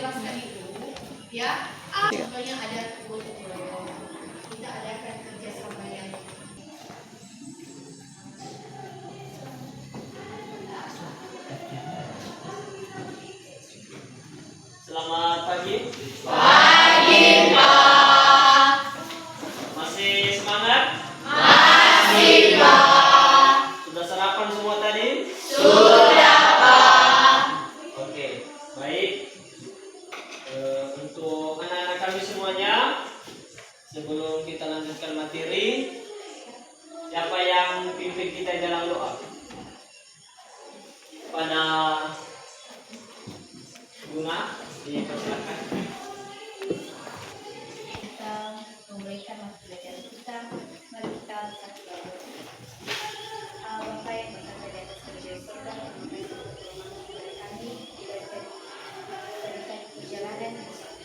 bebaskan itu, ya. Contohnya ada kebun-kebun, kita adakan kerjasama yang Selamat pagi. pagi, Pak. Masih semangat? Masih, Pak. Sudah sarapan semua tadi? Sudah, Pak. Oke, baik. Untuk anak-anak kami semuanya, sebelum kita lanjutkan materi, siapa yang pimpin kita dalam doa? Pada Bunga, dipersilakan. Kita memberikan mata pelajaran kita, mari kita satu lagu. Bapa yang berkata di atas kerja surga, terima kasih untuk firman kepada kami, berikan perjalanan yang satu.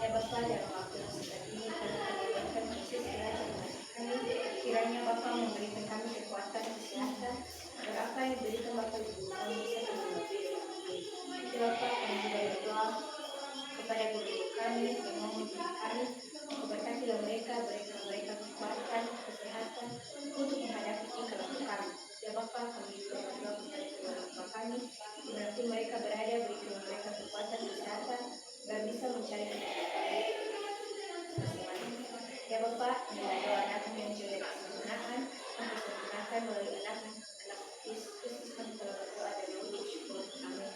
Ya Bapa, dalam waktu yang singkat ini, kami mengingatkan proses belajar kami, kiranya Bapa memberikan kami kekuatan, kesehatan, agar apa yang diberikan Bapa ibu kami bisa kami mengerti. Bapa, kami juga berdoa kepada guru kami yang memimpin kami, memberkatilah mereka, berikan mereka kekuatan, kesehatan untuk menghadapi tingkah laku kami. Ya Bapa, kami juga berdoa kepada kedua orang tua kami, dimanapun mereka berada, berikan mereka kekuatan, kesehatan, agar bisa mencari kehidupan masing-masing. Ya Bapa, inilah doa anakmu yang juga disempurnakan, untuk disempurnakan melalui anak Kristus kami telah berdoa dan mengucap syukur. Amin.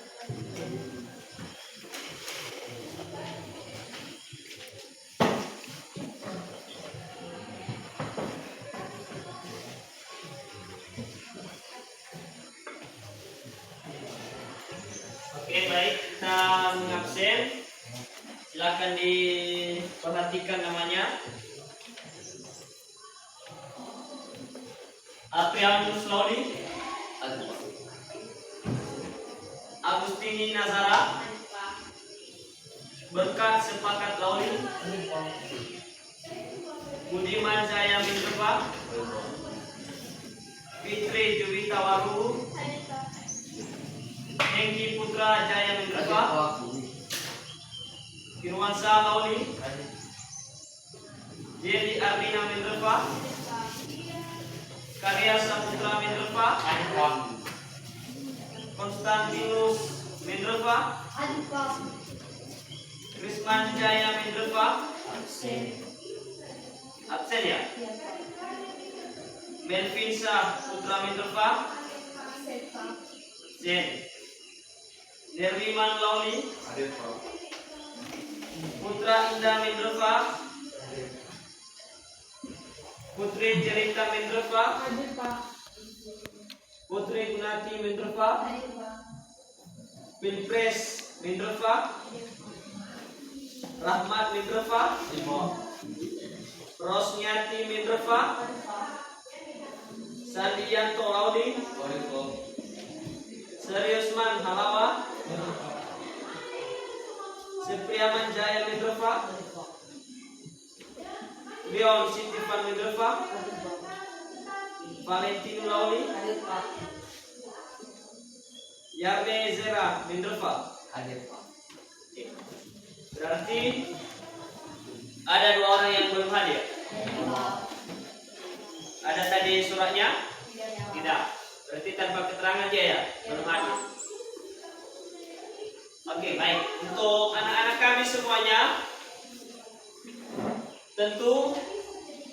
Oke, baik, kita mengabsen. Silakan diperhatikan namanya. Aprianus Laudi, Agustini Nazara, Berkat Sepakat Laudi, Budiman Jaya Mindreva, Fitri Juwita Waru, Hengki Putra Jaya Mindreva, Firmansa Laudi, Jadi Ardina Mindreva, Karya Saputra Mindreva, Konstantinus Mindreva, Krisman Jaya Mindreva, absen ya? Melvinsa Putra Mindreva, absen. Nerwiman Lauli, Putra Indah Mindreva, Putri Cerita Mindreva, Putri Gunati Mindreva, Pilpres Mindreva, Rahmat Mindreva, Rosnyati Mindreva, Sandianto Laudi, Seriusman Halawa, Sepriaman Jaya Mindreva, Leon Sintifan Mindreva, Valentino Lauli, Yarne Zera Mindreva. Berarti ada dua orang yang belum hadir. Ada tadi suratnya? Tidak. Berarti tanpa keterangan dia ya, belum hadir. Oke, baik. Untuk anak-anak kami semuanya, tentu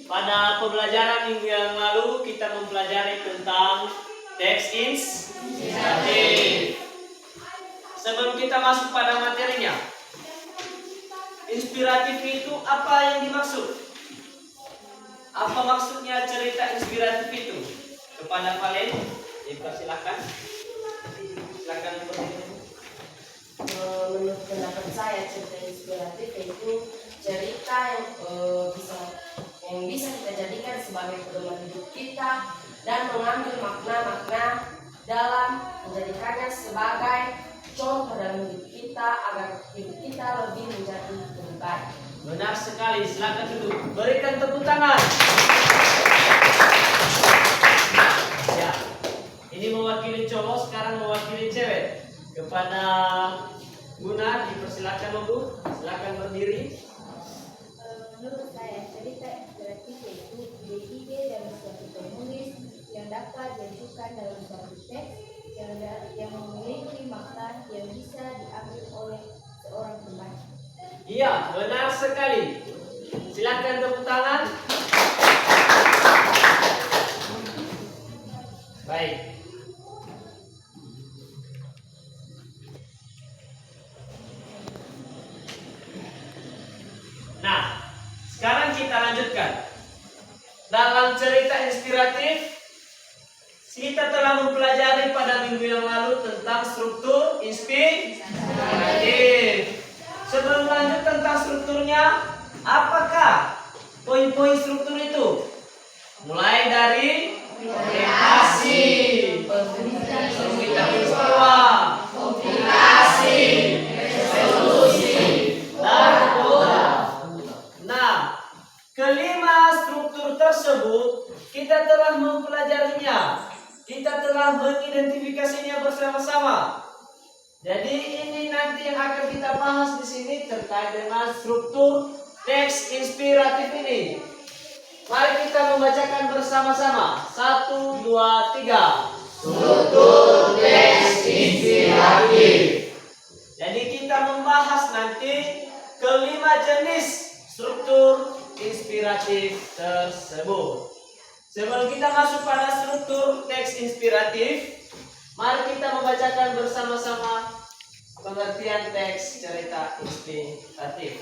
pada pembelajaran minggu yang lalu kita mempelajari tentang teks inspiratif. Sebelum kita masuk pada materinya, inspiratif itu apa yang dimaksud? Apa maksudnya cerita inspiratif itu? Kepada kalian, dipersilakan. Silakan seperti Menurut pendapat saya, cerita inspiratif itu cerita yang bisa kita jadikan sebagai pedoman hidup kita dan mengambil makna-makna dalam menjadikannya sebagai contoh dalam hidup kita agar hidup kita lebih menjadi lebih baik. Benar sekali, silakan duduk. Berikan tepuk tangan. Ya, ini mewakili cowok, sekarang mewakili cewek. Kepada Guna, dipersilakan Bu, silakan berdiri. Menurut saya, cerita inspiratif yaitu ide-ide dari suatu penulis yang dapat diajukan dalam suatu teks yang memiliki makna yang bisa diambil oleh seorang pembaca. Iya, benar sekali. Silakan tepuk tangan. Baik. Nah, sekarang kita lanjutkan. Dalam cerita inspiratif, kita telah mempelajari pada minggu yang lalu tentang struktur inspiratif. Sebelum lanjut tentang strukturnya, apakah poin-poin struktur itu? Mulai dari orientasi, pembicaraan peristiwa, komplikasi, resolusi, dan modal. Nah, kelima struktur tersebut kita telah mempelajarinya. Kita telah mengidentifikasinya bersama-sama. Jadi ini nanti yang akan kita bahas di sini terkait dengan struktur teks inspiratif ini. Mari kita membacakan bersama-sama. 1, 2, 3. Struktur teks inspiratif. Jadi kita membahas nanti kelima jenis struktur inspiratif tersebut. Sebelum kita masuk pada struktur teks inspiratif, mari kita membacakan bersama-sama pengertian teks cerita inspiratif.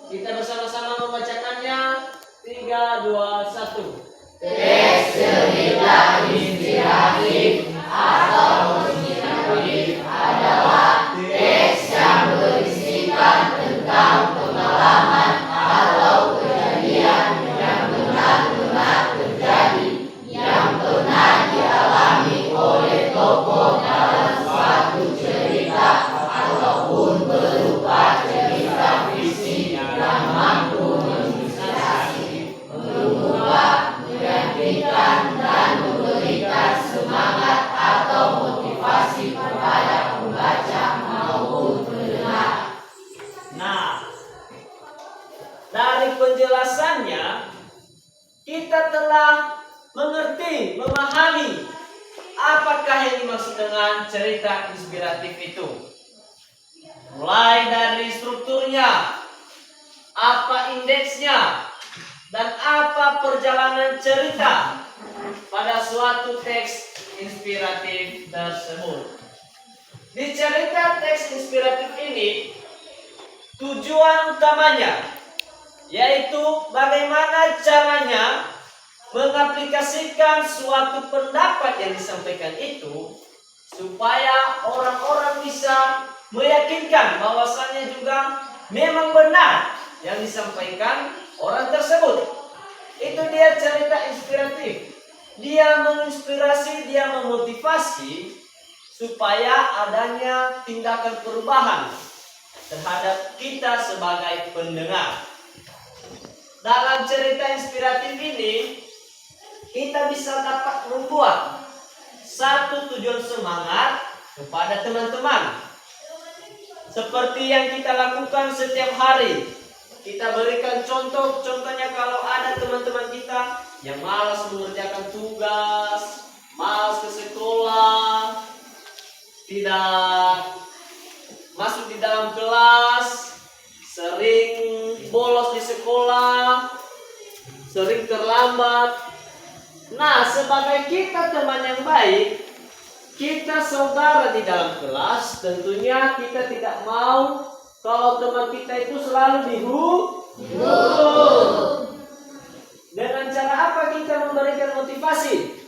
Kita bersama-sama membacakannya. 3, 2, 1. Teks cerita inspiratif atau inspiratif adalah teks yang berisikan tentang pengalaman atau kejadian yang benar-benar terjadi, yang pernah dialami oleh tokoh dalam suatu cerita ataupun berupa cerita fiksi yang mampu menginspirasi, mengubah, meyakinkan, dan memberikan semangat atau motivasi kepada pembaca maupun pendengar. Nah, dari penjelasannya kita telah mengerti, memahami apakah yang dimaksud dengan cerita inspiratif itu. Mulai dari strukturnya, apa indeksnya, dan apa perjalanan cerita pada suatu teks inspiratif tersebut. Di cerita teks inspiratif ini, tujuan utamanya yaitu bagaimana caranya mengaplikasikan suatu pendapat yang disampaikan itu supaya orang-orang bisa meyakinkan bahwasannya juga memang benar yang disampaikan orang tersebut. Itu dia cerita inspiratif. Dia menginspirasi, dia memotivasi supaya adanya tindakan perubahan terhadap kita sebagai pendengar. Dalam cerita inspiratif ini, kita bisa dapat membuat satu tujuan semangat kepada teman-teman. Seperti yang kita lakukan setiap hari. Kita berikan contohnya kalau ada teman-teman kita yang malas mengerjakan tugas, malas ke sekolah, tidak masuk di dalam kelas, sering bolos di sekolah, sering terlambat. Nah, sebagai kita teman yang baik, kita saudara di dalam kelas, tentunya kita tidak mau kalau teman kita itu selalu dihukum. Dengan cara apa kita memberikan motivasi?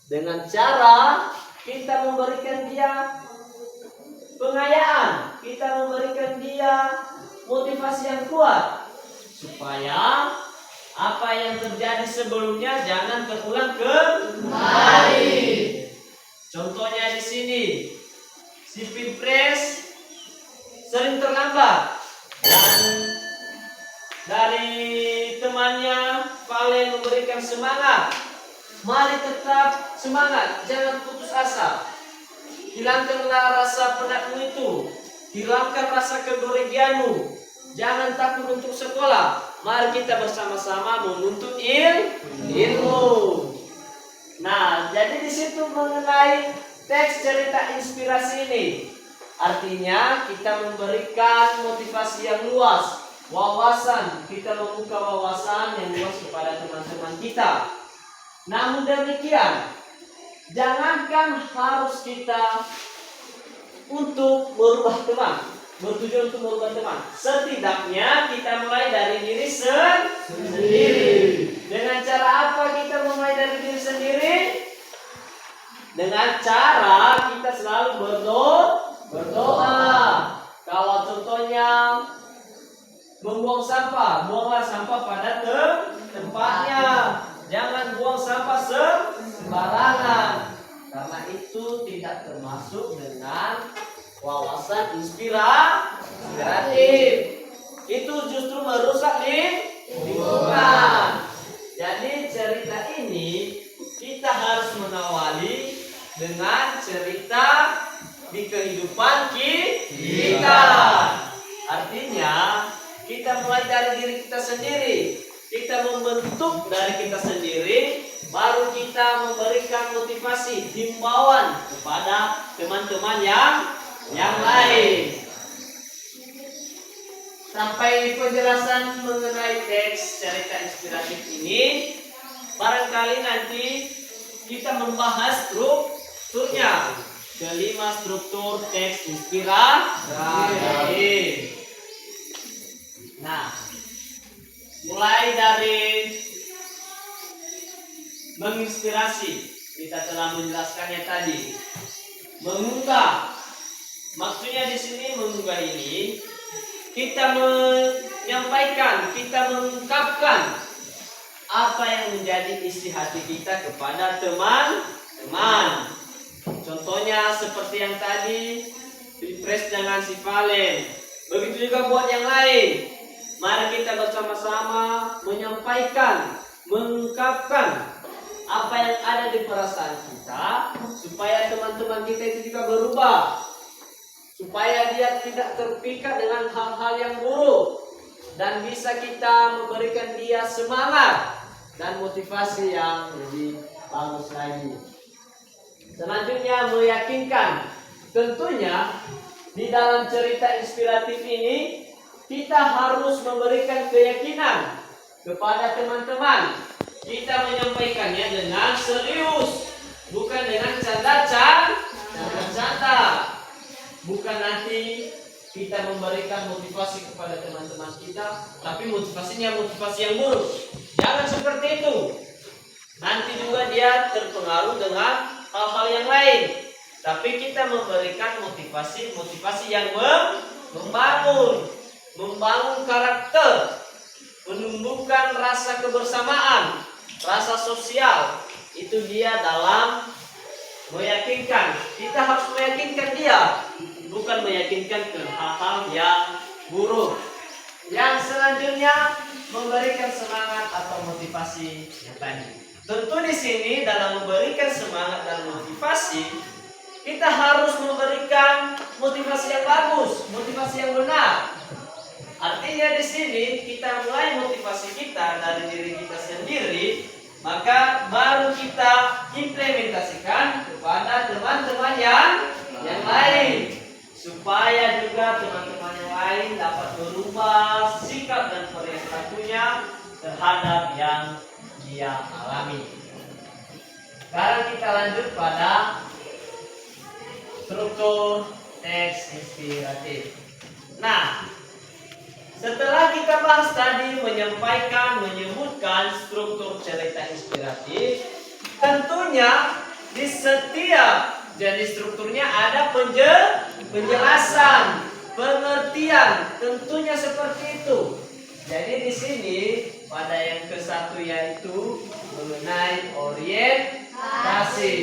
Dengan cara kita memberikan dia pengayaan, kita memberikan dia motivasi yang kuat supaya apa yang terjadi sebelumnya jangan terulang kembali. Contohnya di sini, si Pilpres sering terlambat dan dari temannya Valen memberikan semangat. Mari tetap semangat, jangan putus asa. hilangkanlah rasa penatmu itu, hilangkan rasa kegoregianmu. Jangan takut untuk sekolah. Mari kita bersama-sama menuntut ilmu. Nah, jadi di situ mengenai teks cerita inspirasi ini, artinya kita memberikan motivasi yang luas, wawasan, kita membuka wawasan yang luas kepada teman-teman kita. Namun demikian, jangankan harus kita untuk merubah teman, bertujuan untuk merubah teman. Setidaknya kita mulai dari diri sendiri. Dengan cara apa kita mulai dari diri sendiri? Dengan cara kita selalu berdoa. Kalau contohnya membuang sampah, buanglah sampah pada tempatnya. Jangan buang sampah sembarangan, karena itu tidak termasuk dengan wawasan inspiratif. Itu justru merusak lingkungan. Jadi cerita ini kita harus mengawali dengan cerita di kehidupan kita. Artinya kita mulai dari diri kita sendiri. Kita membentuk dari kita sendiri, baru kita memberikan motivasi, himbauan kepada teman-teman yang lain. Sampai penjelasan mengenai teks cerita inspiratif ini, barangkali nanti kita membahas strukturnya. Kelima struktur teks inspiratif. Nah, mulai dari menginspirasi, kita telah menjelaskannya tadi. Mengunggah, maksudnya di sini mengunggah ini kita menyampaikan, kita mengungkapkan apa yang menjadi isi hati kita kepada teman-teman. Contohnya seperti yang tadi Pilpres dengan si Valen. Begitu juga buat yang lain. Mari kita bersama-sama menyampaikan, mengungkapkan apa yang ada di perasaan kita, supaya teman-teman kita itu juga berubah, supaya dia tidak terpikat dengan hal-hal yang buruk, dan bisa kita memberikan dia semangat dan motivasi yang lebih bagus lagi. Selanjutnya meyakinkan. Tentunya di dalam cerita inspiratif ini kita harus memberikan keyakinan kepada teman-teman. Kita menyampaikannya dengan serius, bukan dengan canda-canda. Bukan nanti kita memberikan motivasi kepada teman-teman kita, tapi motivasinya motivasi yang buruk. Jangan seperti itu. Nanti juga dia terpengaruh dengan hal-hal yang lain. Tapi kita memberikan motivasi yang membangun karakter, menumbuhkan rasa kebersamaan, rasa sosial. Itu dia dalam meyakinkan. Kita harus meyakinkan dia, bukan meyakinkan ke hal-hal yang buruk. Yang selanjutnya memberikan semangat atau motivasi yang tadi. Tentu di sini dalam memberikan semangat dan motivasi, kita harus memberikan motivasi yang bagus, motivasi yang benar. Artinya di sini kita mulai motivasi kita dari diri kita sendiri, maka baru kita implementasikan kepada teman-teman yang lain, supaya juga teman-teman yang lain dapat berubah sikap dan perilakunya terhadap yang dia alami. Sekarang kita lanjut pada struktur teks inspiratif. Nah, setelah kita bahas tadi menyebutkan struktur cerita inspiratif, tentunya di setiap jenis strukturnya ada penjelasan, pengertian, tentunya seperti itu. Jadi di sini pada yang ke-1 yaitu mengenai orientasi.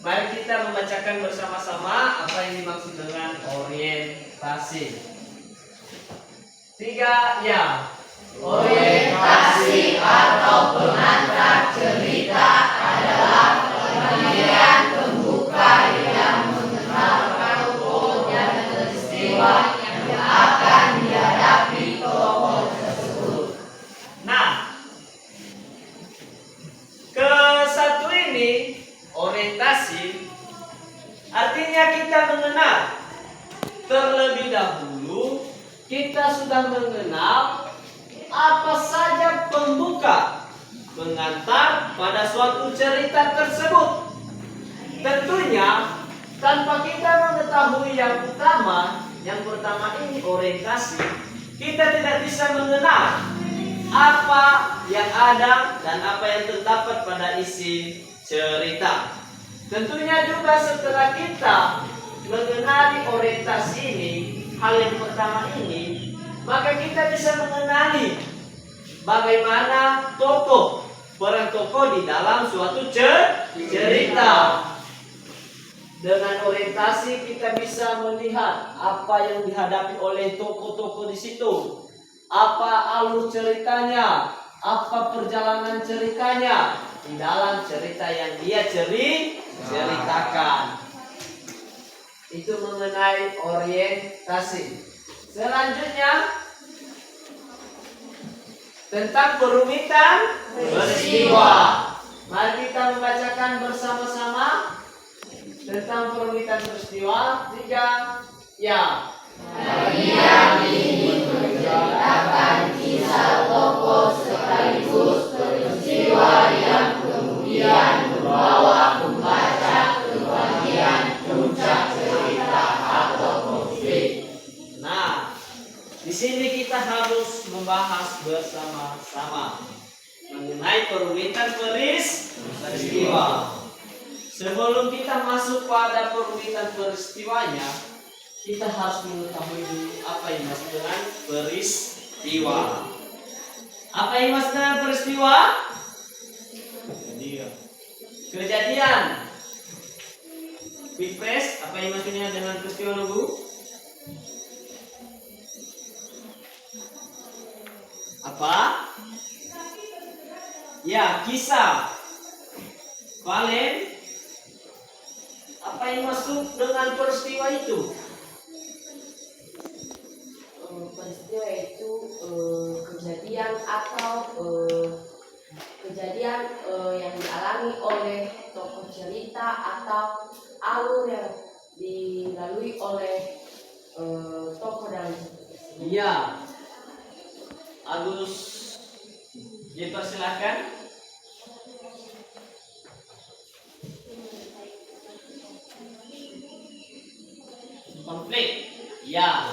Mari kita membacakan bersama-sama apa yang dimaksud dengan orientasi. 3 ya. Orientasi atau pengantar cerita adalah pengertian pembuka yang menerangkan kita mengenal, terlebih dahulu kita sudah mengenal apa saja pembuka, pengantar pada suatu cerita tersebut. Tentunya tanpa kita mengetahui yang utama, yang pertama ini orientasi, kita tidak bisa mengenal apa yang ada dan apa yang terdapat pada isi cerita. Tentunya juga setelah kita mengenali orientasi ini, hal yang pertama ini, maka kita bisa mengenali bagaimana peran tokoh di dalam suatu cerita. Dengan orientasi kita bisa melihat apa yang dihadapi oleh tokoh-tokoh di situ, apa alur ceritanya, apa perjalanan ceritanya di dalam cerita yang dia ceritakan. Itu mengenai orientasi. Selanjutnya tentang perumitan peristiwa. Mari kita membacakan bersama-sama tentang perumitan peristiwa. 3, ya. Bagian ini menceritakan kisah tokoh sekaligus peristiwa yang kemudian membawa pembaca ke bagian puncak cerita atau konflik. Nah, di sini kita harus membahas bersama-sama mengenai perumitan peristiwa. Sebelum kita masuk pada perumitan peristiwanya, kita harus mengetahui dulu apa yang dimaksud dengan peristiwa. Apa yang dimaksud dengan peristiwa? Kejadian. Pilpres, apa yang maksudnya dengan peristiwa, Bu? Apa? Ya, kisah. Valen, apa yang masuk dengan peristiwa itu? Peristiwa itu kejadian atau kejadian yang dialami oleh tokoh cerita atau alur yang dilalui oleh tokoh dalam cerita. Iya. Agus, dipersilakan. Konflik. Ya.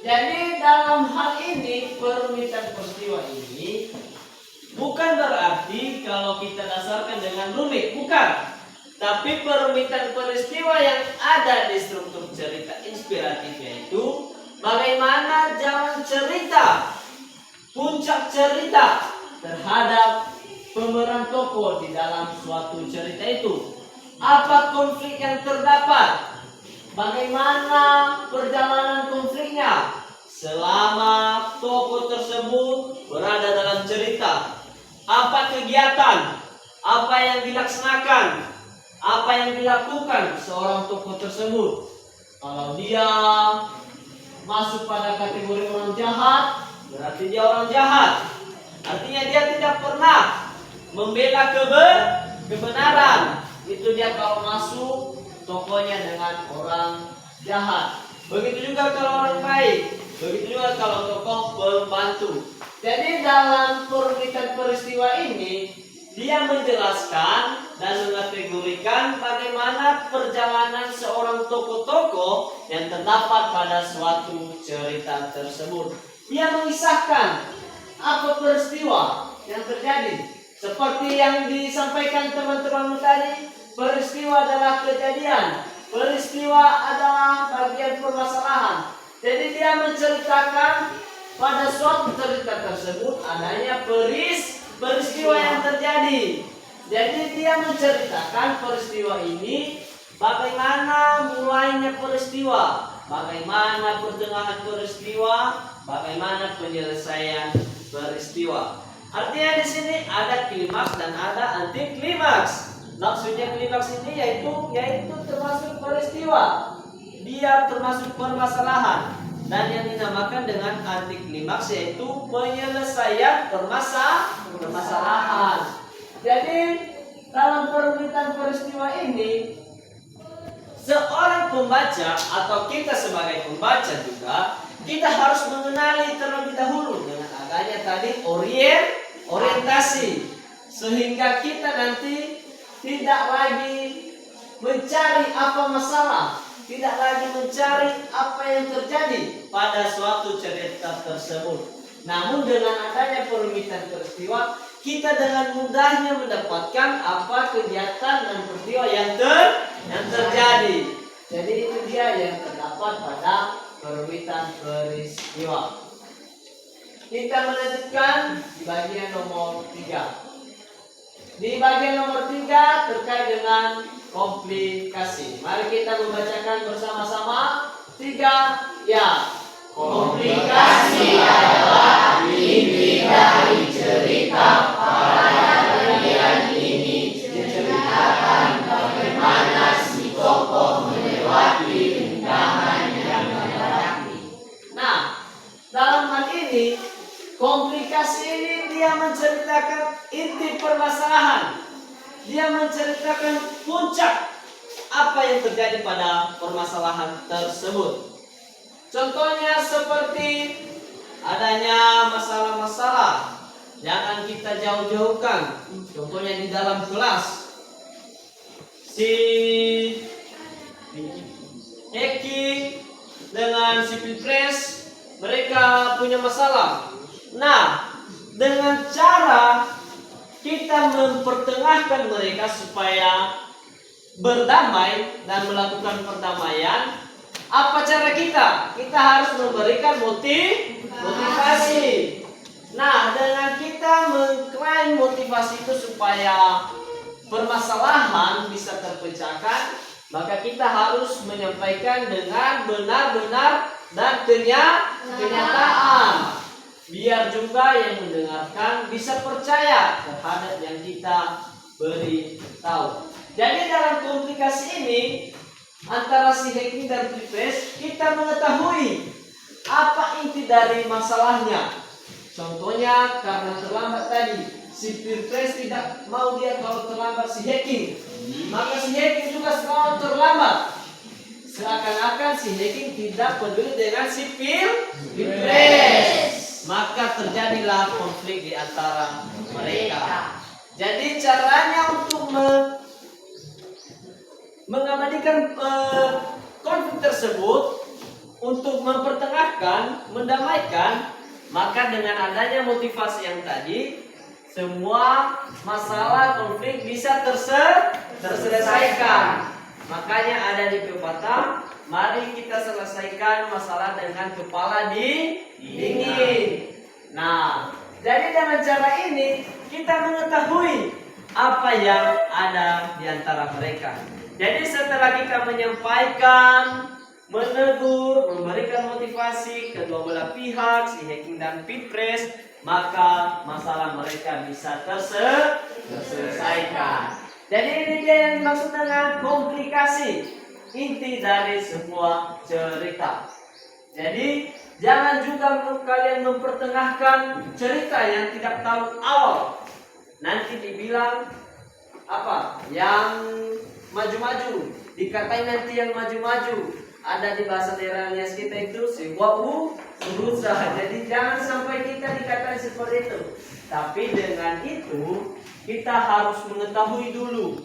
Jadi dalam hal ini perumitan peristiwa ini bukan berarti kalau kita dasarkan dengan rumit, bukan. Tapi perumitan peristiwa yang ada di struktur cerita inspiratif yaitu bagaimana jalan cerita, puncak cerita terhadap pemeran tokoh di dalam suatu cerita itu. Apa konflik yang terdapat? Bagaimana perjalanan konfliknya selama tokoh tersebut berada dalam cerita? Apa kegiatan? Apa yang dilaksanakan? Apa yang dilakukan seorang tokoh tersebut? Kalau dia masuk pada kategori orang jahat, berarti dia orang jahat. Artinya dia tidak pernah membela kebenaran. Itu dia kalau masuk tokohnya dengan orang jahat. Begitu juga kalau orang baik. Begitu juga kalau tokoh pembantu. Jadi dalam perumitan peristiwa ini dia menjelaskan dan mengategorikan bagaimana perjalanan seorang tokoh-tokoh yang terdapat pada suatu cerita tersebut. Dia mengisahkan apa peristiwa yang terjadi. Seperti yang disampaikan teman-teman tadi, peristiwa adalah kejadian, peristiwa adalah bagian permasalahan. Jadi dia menceritakan pada suatu cerita tersebut adanya peristiwa yang terjadi. Jadi dia menceritakan peristiwa ini, bagaimana mulainya peristiwa, bagaimana pertengahan peristiwa, bagaimana penyelesaian peristiwa. Artinya di sini ada klimaks dan ada anti klimaks. Maksudnya klimaks ini yaitu termasuk peristiwa. Dia termasuk permasalahan. Dan yang dinamakan dengan anti klimaks yaitu penyelesaian permasalahan. Jadi dalam perumitan peristiwa ini seorang pembaca atau kita sebagai pembaca juga, kita harus mengenali terlebih dahulu dengan adanya tadi orientasi, sehingga kita nanti tidak lagi mencari apa masalah, tidak lagi mencari apa yang terjadi pada suatu cerita tersebut. Namun dengan adanya perumitan peristiwa, kita dengan mudahnya mendapatkan apa kegiatan dan peristiwa yang terjadi. Jadi itu dia yang terdapat pada perumitan peristiwa. Kita melanjutkan di bagian nomor 3. Di bagian nomor 3 terkait dengan komplikasi. Mari kita membacakan bersama-sama 3 ya. Komplikasi adalah inti dari cerita. Pada bagian ini diceritakan bagaimana si tokoh melewati rintangan yang dihadapi. Nah, dalam hal ini komplikasi ini dia menceritakan inti permasalahan. Dia menceritakan puncak apa yang terjadi pada permasalahan tersebut. Contohnya seperti adanya masalah-masalah, jangan kita jauh-jauhkan. Contohnya di dalam kelas, si Eki dengan si Pilpres mereka punya masalah. Nah, dengan cara kita mempertengahkan mereka supaya berdamai dan melakukan perdamaian, apa cara kita? Kita harus memberikan motivasi. Nah, dengan kita mengklaim motivasi itu supaya permasalahan bisa terpecahkan, maka kita harus menyampaikan dengan benar-benar dan kenyataan. Biar juga yang mendengarkan bisa percaya terhadap yang kita beritahu. Jadi dalam komplikasi ini antara si Heki dan Pilpres, kita mengetahui apa inti dari masalahnya. Contohnya karena terlambat tadi, si Pilpres tidak mau dia kalau terlambat si Heki, maka si Heki juga selalu terlambat. Seakan-akan si Heki tidak peduli dengan si Pilpres. Maka terjadilah konflik di antara mereka. Jadi caranya untuk mengabadikan konflik tersebut, untuk mempertengahkan, mendamaikan, maka dengan adanya motivasi yang tadi, semua masalah konflik bisa terselesaikan. Makanya ada di pepatah, mari kita selesaikan masalah dengan kepala dingin. Nah, jadi dengan cara ini kita mengetahui apa yang ada di antara mereka. Jadi setelah kita menyampaikan, menegur, memberikan motivasi kedua belah pihak, si Heki dan Pilpres, maka masalah mereka bisa terselesaikan. Jadi ini dia yang dimaksud dengan komplikasi, inti dari sebuah cerita. Jadi jangan juga kalian mempertengahkan cerita yang tidak tahu awal. Nanti dibilang apa? Yang maju-maju, dikatain nanti yang maju-maju. Ada di bahasa daerah alias kita itu sebuah berusaha. Jadi jangan sampai kita dikatain seperti itu. Tapi dengan itu kita harus mengetahui dulu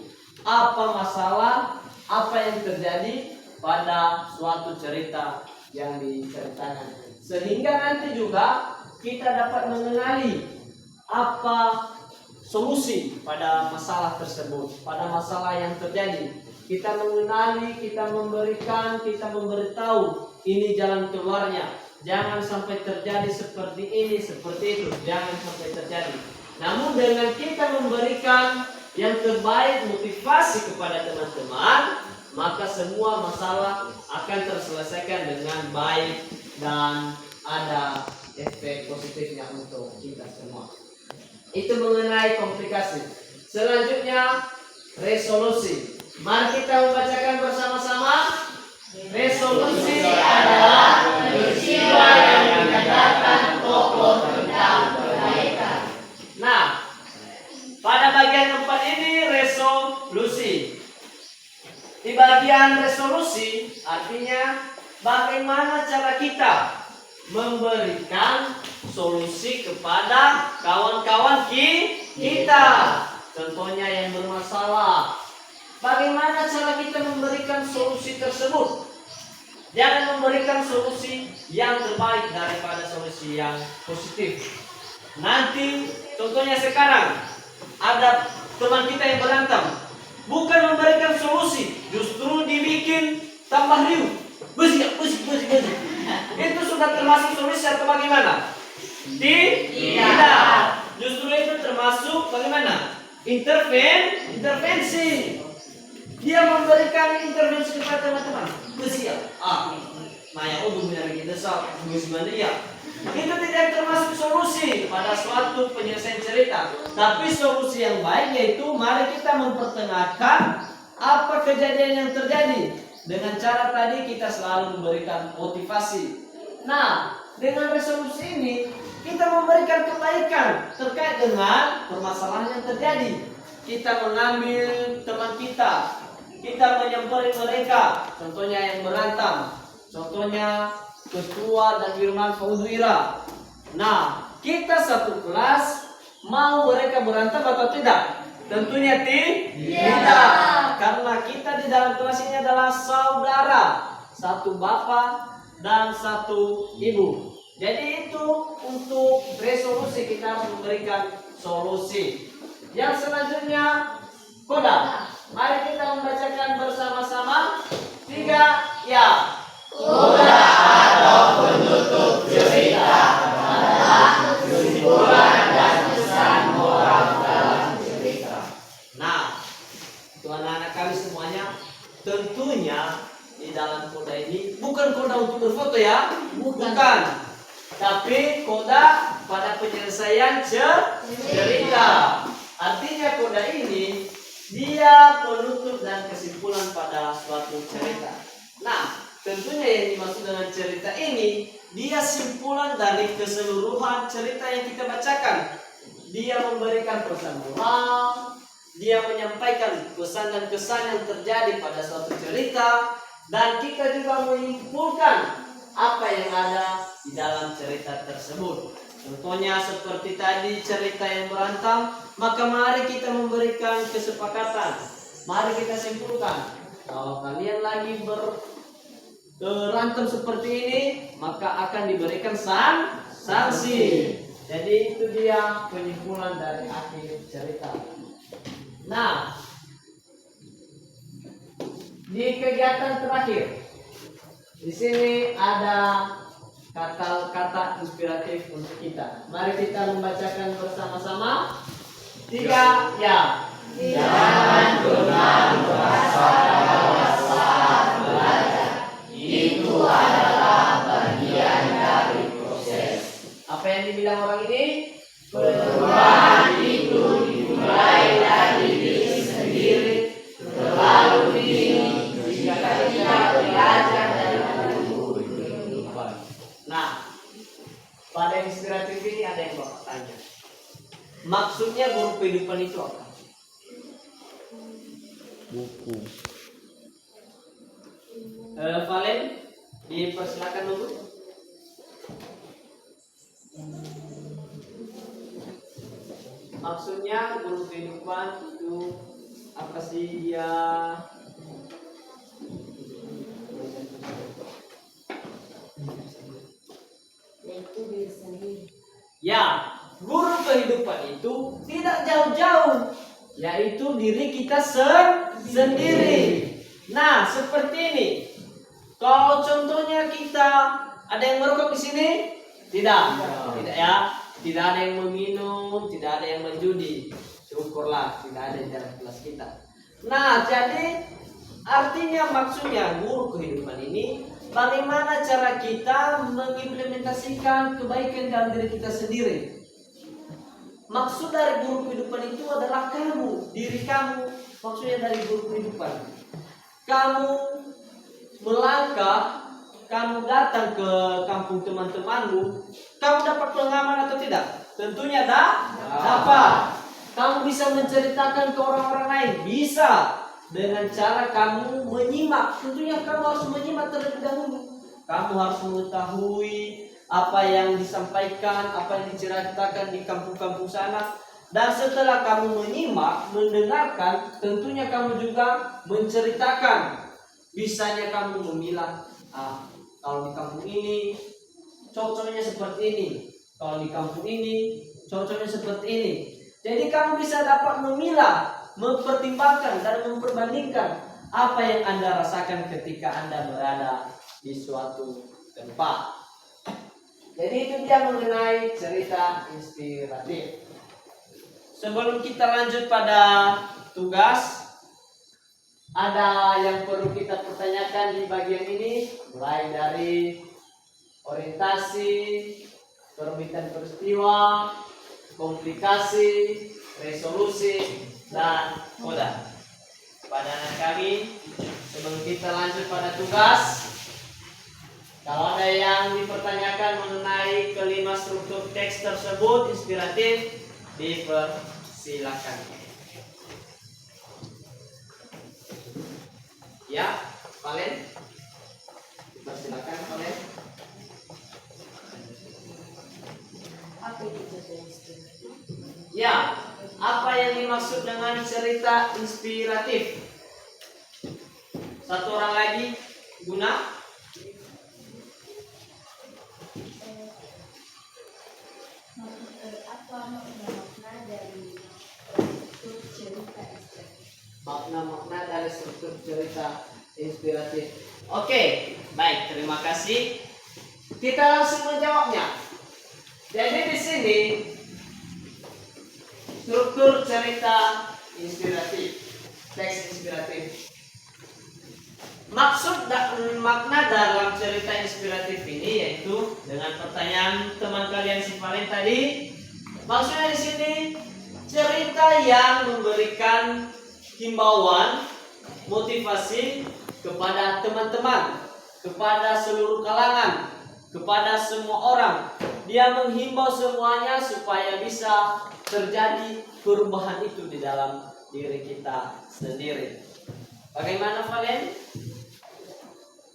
apa masalah, apa yang terjadi pada suatu cerita yang diceritakan. Sehingga nanti juga kita dapat mengenali apa solusi pada masalah tersebut, pada masalah yang terjadi. Kita mengenali, kita memberikan, kita memberitahu ini jalan keluarnya. Jangan sampai terjadi seperti ini, seperti itu. Jangan sampai terjadi. Namun dengan kita memberikan yang terbaik, motivasi kepada teman-teman, maka semua masalah akan terselesaikan dengan baik dan ada efek positifnya untuk kita semua. Itu mengenai komplikasi. Selanjutnya resolusi. Mari kita membacakan bersama-sama. Resolusi adalah peristiwa yang menyadarkan tokoh tentang kebaikan. Nah, pada bagian 4 ini resolusi. Di bagian resolusi artinya bagaimana cara kita memberikan solusi kepada kawan-kawan kita. Contohnya yang bermasalah. Bagaimana cara kita memberikan solusi tersebut? Jangan memberikan solusi yang terbaik daripada solusi yang positif. Nanti contohnya sekarang ada teman kita yang berantem, bukan memberikan solusi, justru dibikin tambah riuh. Besi. Itu sudah termasuk solusi atau bagaimana? Tidak. Justru itu termasuk bagaimana? Intervensi. Dia memberikan intervensi kepada teman-teman. Besi ya. Maya udah kita sok bagaimana ya? Itu tidak termasuk solusi pada suatu penyelesaian cerita. Tapi solusi yang baik yaitu mari kita mempertengahkan apa kejadian yang terjadi. Dengan cara tadi kita selalu memberikan motivasi. Nah, dengan resolusi ini kita memberikan kebaikan terkait dengan permasalahan yang terjadi. Kita mengambil teman kita menyamperin mereka, contohnya yang berantem, contohnya ketua dan Firman Faudwira. Nah, kita satu kelas mau mereka berantem atau tidak? Tentunya tidak. Karena kita di dalam kelas ini adalah saudara, satu bapak dan satu ibu. Jadi itu untuk resolusi kita harus memberikan solusi. Yang selanjutnya koda. Mari kita membacakan bersama-sama 3 ya. Koda atau penutup cerita adalah kesimpulan dan pesan moral dalam cerita. Nah, itu anak-anak kami semuanya, tentunya di dalam koda ini bukan koda untuk berfoto ya, bukan. Tapi koda pada penyelesaian cerita. Artinya koda ini dia penutup dan kesimpulan pada suatu cerita. Nah, tentunya yang dimaksud dengan cerita ini, dia simpulan dari keseluruhan cerita yang kita bacakan. Dia memberikan pesan moral, dia menyampaikan pesan dan kesan yang terjadi pada suatu cerita, dan kita juga menyimpulkan apa yang ada di dalam cerita tersebut. Contohnya seperti tadi cerita yang berantem, maka mari kita memberikan kesepakatan. Mari kita simpulkan, kalau kalian lagi berantem seperti ini, maka akan diberikan sanksi. Jadi itu dia penyimpulan dari akhir cerita. Nah, di kegiatan terakhir, di sini ada kata-kata inspiratif untuk kita. Mari kita membacakan bersama-sama 3 ya. Jangan pernah merasa dewasa belajar. Itu adalah bagian dari proses. Apa yang dibilang orang ini? Perubahan itu dimulai dari diri sendiri. Terlalu dini jika kita belajar dari guru kehidupan. Nah, pada inspiratif ini ada yang bapak tanya. Maksudnya guru kehidupan itu apa? Buku. Valen, dipersilakan dulu. Maksudnya guru kehidupan itu apa sih dia? Yaitu diri sendiri. Ya, guru kehidupan itu tidak jauh-jauh, yaitu diri kita sendiri. Nah, seperti ini. Kalau contohnya kita ada yang merokok di sini? Tidak ya. Tidak ada yang meminum, tidak ada yang menjudi. Syukurlah tidak ada di dalam kelas kita. Nah, jadi artinya maksudnya guru kehidupan ini bagaimana cara kita mengimplementasikan kebaikan dalam diri kita sendiri. Maksud dari guru kehidupan itu adalah kamu, diri kamu. Maksudnya dari guru kehidupan, kamu melangkah, kamu datang ke kampung teman-temanmu, kamu dapat pengalaman atau tidak? Tentunya dapat. Kamu bisa menceritakan ke orang-orang lain, bisa. dengan cara kamu menyimak. Tentunya kamu harus menyimak terlebih dahulu. Kamu harus mengetahui apa yang disampaikan, apa yang diceritakan di kampung-kampung sana. Dan setelah kamu menyimak, mendengarkan, tentunya kamu juga menceritakan. Bisanya kamu memilah, kalau di kampung ini cocoknya seperti ini, kalau di kampung ini cocoknya seperti ini. Jadi kamu bisa dapat memilah, mempertimbangkan dan memperbandingkan apa yang Anda rasakan ketika Anda berada di suatu tempat. Jadi itu dia mengenai cerita inspiratif. Sebelum kita lanjut pada tugas, ada yang perlu kita pertanyakan di bagian ini, mulai dari orientasi, perumitan peristiwa, komplikasi, resolusi, dan koda. Pada anak kami, sebelum kita lanjut pada tugas, kalau ada yang dipertanyakan mengenai kelima struktur teks tersebut inspiratif, dipersilakan. Ya, Valen, dipersilakan Valen. Apa itu cerita inspiratif? Ya, apa yang dimaksud dengan cerita inspiratif? Satu orang lagi, Guna. Apa makna dari struktur cerita inspiratif? Makna-makna dari struktur cerita inspiratif. Oke, baik, terima kasih. Kita langsung menjawabnya. Jadi di sini struktur cerita inspiratif, teks inspiratif. Maksud dan makna dalam cerita inspiratif ini yaitu dengan pertanyaan teman kalian si Valen tadi. Maksudnya di sini cerita yang memberikan himbauan, motivasi kepada teman-teman, kepada seluruh kalangan, kepada semua orang. Dia menghimbau semuanya supaya bisa terjadi perubahan itu di dalam diri kita sendiri. Bagaimana Valen?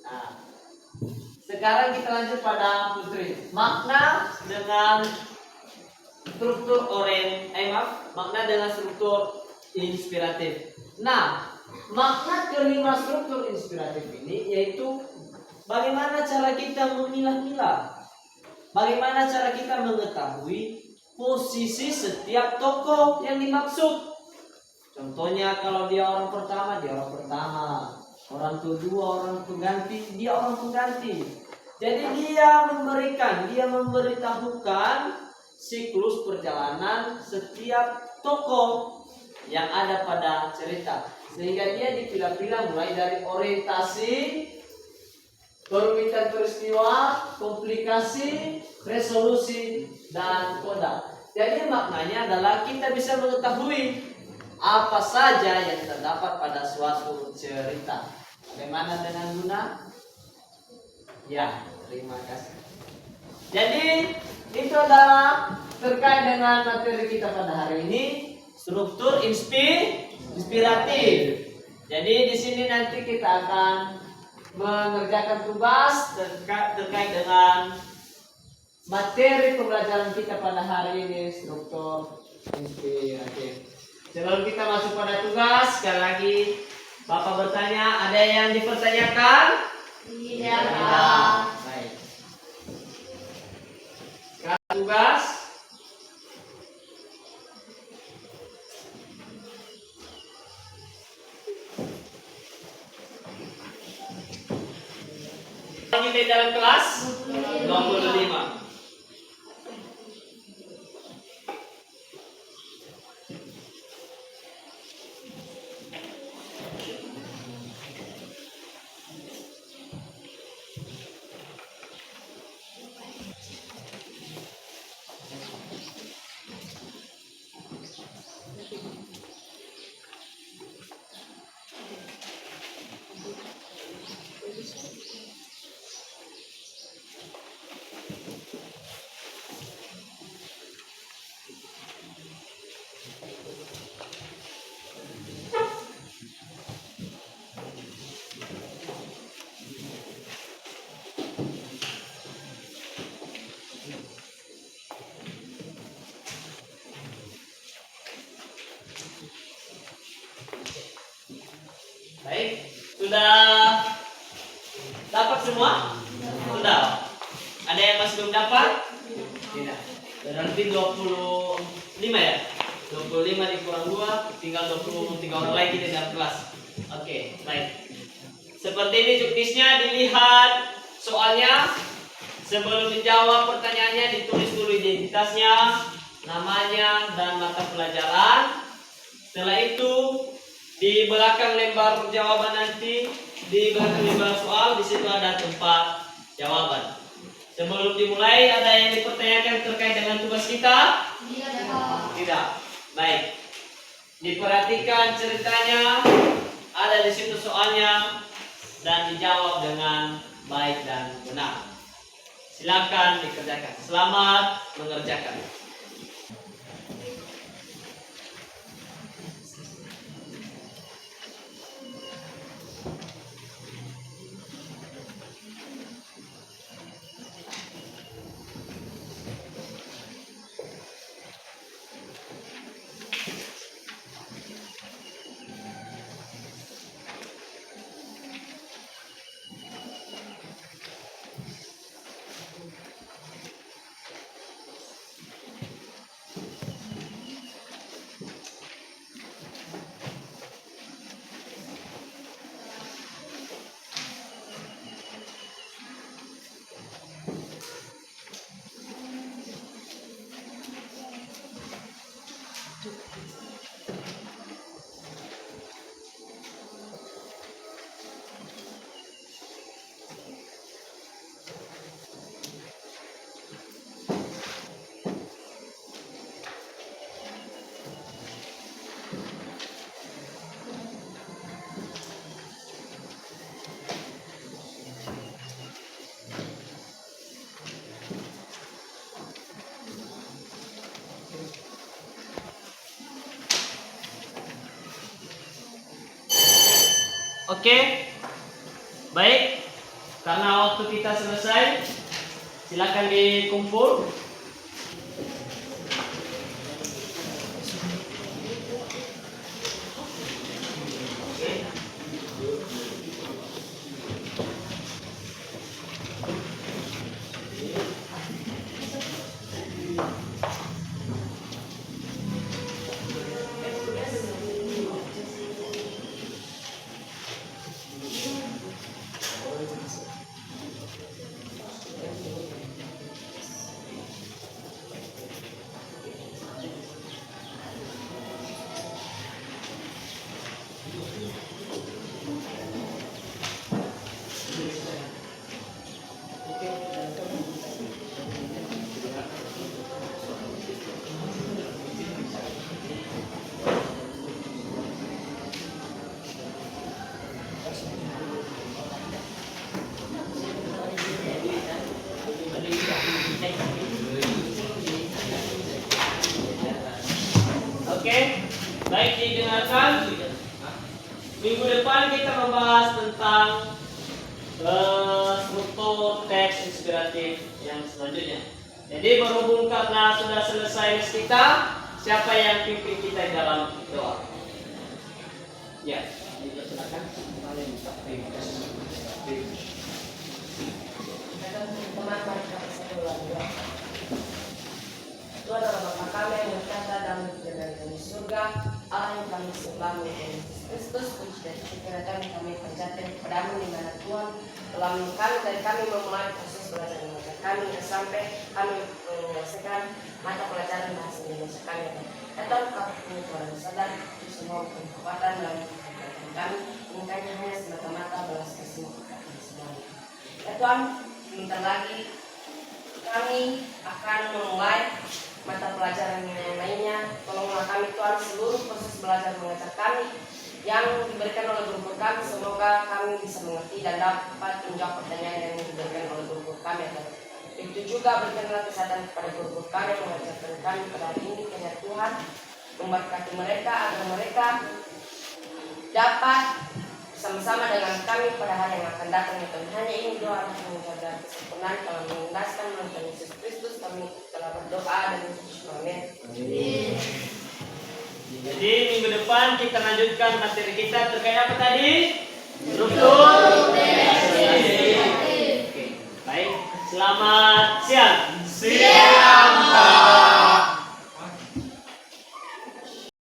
Nah, sekarang kita lanjut pada Putri. Makna dengan struktur makna dengan struktur inspiratif. Nah, makna kelima struktur inspiratif ini yaitu bagaimana cara kita memilah-milah, bagaimana cara kita mengetahui posisi setiap tokoh yang dimaksud. Contohnya kalau dia orang pertama, dia orang pertama. Orang kedua, orang pengganti, dia orang pengganti. Jadi dia memberitahukan siklus perjalanan setiap tokoh yang ada pada cerita. Sehingga dia dipilah-pilah mulai dari orientasi, perumitan peristiwa, komplikasi, resolusi, dan koda. Jadi maknanya adalah kita bisa mengetahui apa saja yang terdapat pada suatu cerita. Bagaimana dengan Luna? Ya, terima kasih. Jadi itu adalah terkait dengan materi kita pada hari ini, struktur inspiratif. Jadi di sini nanti kita akan mengerjakan tugas terkait dengan materi pembelajaran kita pada hari ini, struktur inspiratif. Sebelum kita masuk pada tugas, sekali lagi Bapak bertanya, ada yang dipertanyakan? Iya. Baik. Sekarang tugas. Kita di dalam kelas 25. sudah dapat semua? Sudah. Ada yang masih belum dapat? Tidak. Berarti 25 ya? 25 dikurang 2, tinggal 23 orang lagi di dalam kelas. Oke, baik. Seperti ini juknisnya, dilihat soalnya. Sebelum dijawab pertanyaannya, ditulis dulu identitasnya, namanya, dan mata pelajaran. Setelah itu, di belakang lembar jawaban nanti, di belakang lembar soal, di situ ada tempat jawaban. Sebelum dimulai, ada yang dipertanyakan terkait dengan tugas kita? Tidak. Baik. Diperhatikan ceritanya, ada di situ soalnya, dan dijawab dengan baik dan benar. Silakan dikerjakan. Selamat mengerjakan. Oke, baik. Karena waktu kita selesai, silakan dikumpul. Oke, baik, didengarkan. Minggu depan kita membahas tentang struktur teks inspiratif yang selanjutnya. Jadi berhubung karena sudah selesai les kita, siapa yang pimpin kita dalam doa? Ya, silakan. Teman-teman kita bersatu lagi. Tuhan adalah Bapa kami yang berkata dalam kerajaan di surga, Allah yang kami sembah menjadi Kristus, puji dan syukur kami panjatkan kepadamu di mana Tuhan telah menyembuhkan dan kami memulai proses belajar mengajar kami sampai kami menyelesaikan mata pelajaran bahasa Indonesia kami. Ya Tuhan, kami Tuhan sadar itu semua kekuatan dan kekuatan kami, bukannya hanya semata-mata belas kasih kami semuanya. Ya Tuhan, sebentar lagi kami akan memulai mata pelajaran yang lainnya. Tolonglah kami Tuhan, seluruh proses belajar mengajar kami yang diberikan oleh guru kami, semoga kami bisa mengerti dan dapat menjawab pertanyaan yang diberikan oleh guru kami. Begitu juga berikanlah kesehatan kepada guru kami yang mengajarkan kami pada hari ini, kiranya Tuhan memberkati mereka agar mereka dapat bersama-sama dengan kami pada hari yang akan datang. Dan hanya ini doa yang menjaga kesempurnaan kalau mengundaskan Tuhan Yesus Kristus, kami telah berdoa dan bersyukur. Amin. Jadi minggu depan kita lanjutkan materi kita terkait apa tadi? Struktur